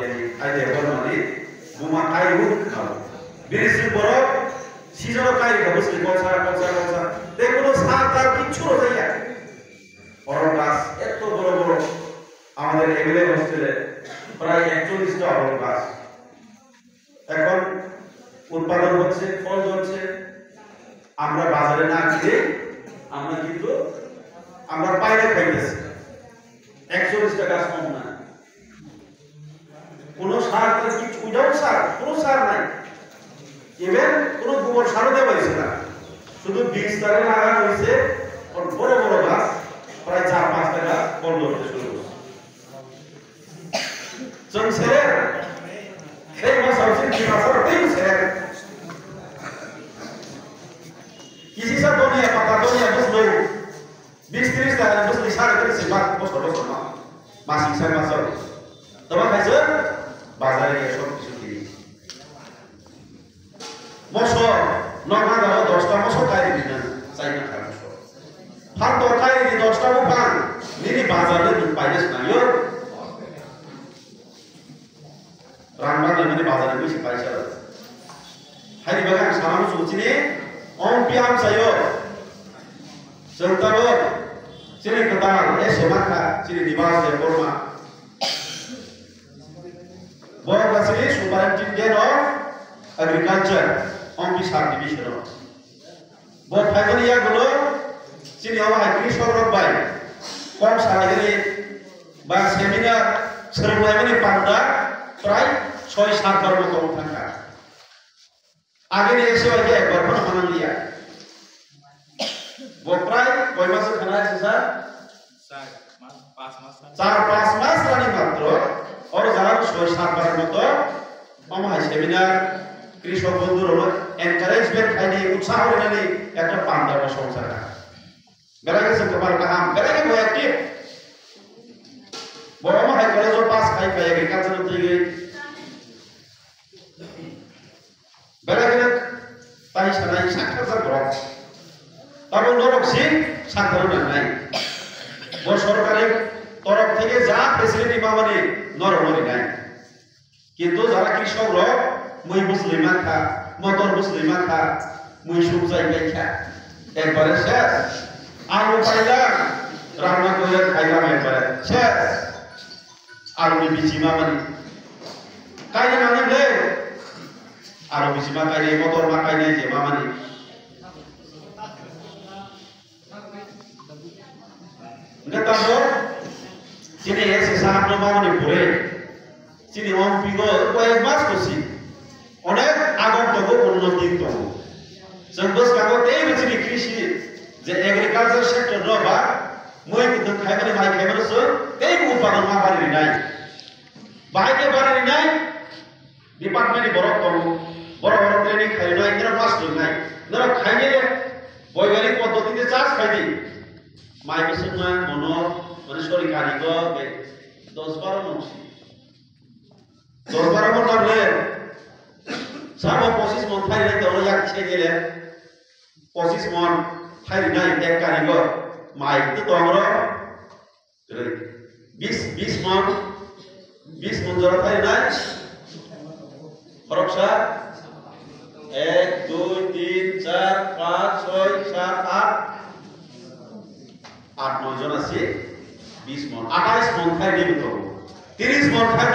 yani ayde bolmani buma ayru khalo birisi boro সিজনও কাই বসলি কলসা দেখুন সার তার কিচ্ছু রইয়া বড় গাছ এত বড় বড় আমাদের এগুলো হোস্টেলে প্রায় 41টা বড় গাছ এখন উৎপাদন হচ্ছে ফল হচ্ছে আমরা বাজারে না কিনে আমরা কিন্তু আমরা বাইরে খাইতেছি 41টা গাছ কম না কোনো সার কিছু উইদাউট সার কোনো সার নাই ইভেন কোনো গোবর সারও দেওয়া হয়েছে না শুধু বীজ তারে লাগানো হয়েছে বড় বড় গাছ প্রায় 4-5টা গাছ বন্ধ হতে শুরু করছে জনসের এই মাসাউসিন কি মাসার তিন সের किसी सा दुनिया पता दुनिया बस लोग 20-30 tahun bus disana dari sebab bos masih saya masuk teman hasil bazar ini esok disukiri mosok normal dah 10টা mosok kaya di mana saya nak kaya mosok har to kaya di 10টা bukan ini bazar ini payah senayor ramai ini bazar ini sih payah hari bagai sama suci ni Om piam sayo, serta sini ketal, semaka, sini dibahas di forma. Bawa sini Superintendent of Agriculture, Om Pisar Division. Bawa family ya gulu, sini awak agri sorok baik. Kom salah ini, bah seminar serumai ini pandang, try 6-7 baru kau tangkap. आगे ने ऐसे वाले बर्फन खाना लिया वो प्राय कोई मास खाना है सर 4-5 मास रानी मात्र और जहाँ 6-7 बार मत हम हाई सेमिनार कृषक बंधु रोलो एनकरेजमेंट खाने उत्साह होने नहीं एक तो 5 वर्ष हो सकता है मेरा क्या सब कमाल का हम मेरा क्या वो एक्टिव वो हम हाई कॉलेज और पास खाई खाई एग्रीकल्चर होती है Bagaimana tadi sana sakit terberat, tapi norok sih sakit orang lain. Bos sorkarin torok থেকে যা ফেসিলিটি পাওয়ানি নরমালি নাই কিন্তু যারা কৃষক লোক মুই মুসলিমান খা মটর মুসলিমান খা মুই সবজাই গাই খা একবারে শেষ আলু পাইলাম রান্না করে খাইলাম একবারে শেষ আলু বিচি মামানি কাইলে মানে দে Aro bisi makai ni motor makai ni je mama ni. Nggak tahu. Sini ya si sahab no mama ni boleh. Sini om pigo kau yang mas kosi. Onek agam togo unnoti togo. Sebab kamu teh bisi ni krishi. Je agriculture sector no ba. Moi kita kaya ni mai kaya ni so. Teh bukan pada mama ni nai. Bahaya ke pada ni nai. Department ni borok togo. বড় training খাই না এরা pass করি নাই এরা খাইয়ে বৈজ্ঞানিক পদ্ধতিতে চাষ খাই দি মাই বিশুদ্ধ মন মানে শরীর কারিগ 10-12 মন 10-12 মন লাগলে সারা 25 মন খাই নাই তো এক ছে গেলে 25 মন খাই নাই এক কারিগ মাই তো আমরা 20 মন জরা খাই নাই পরক্ষা 1, 2, 3, 4, 5, 6, 7, 8 9 জন আছে 20 মন 28 মন খাই দিবি তো 30 মন খাই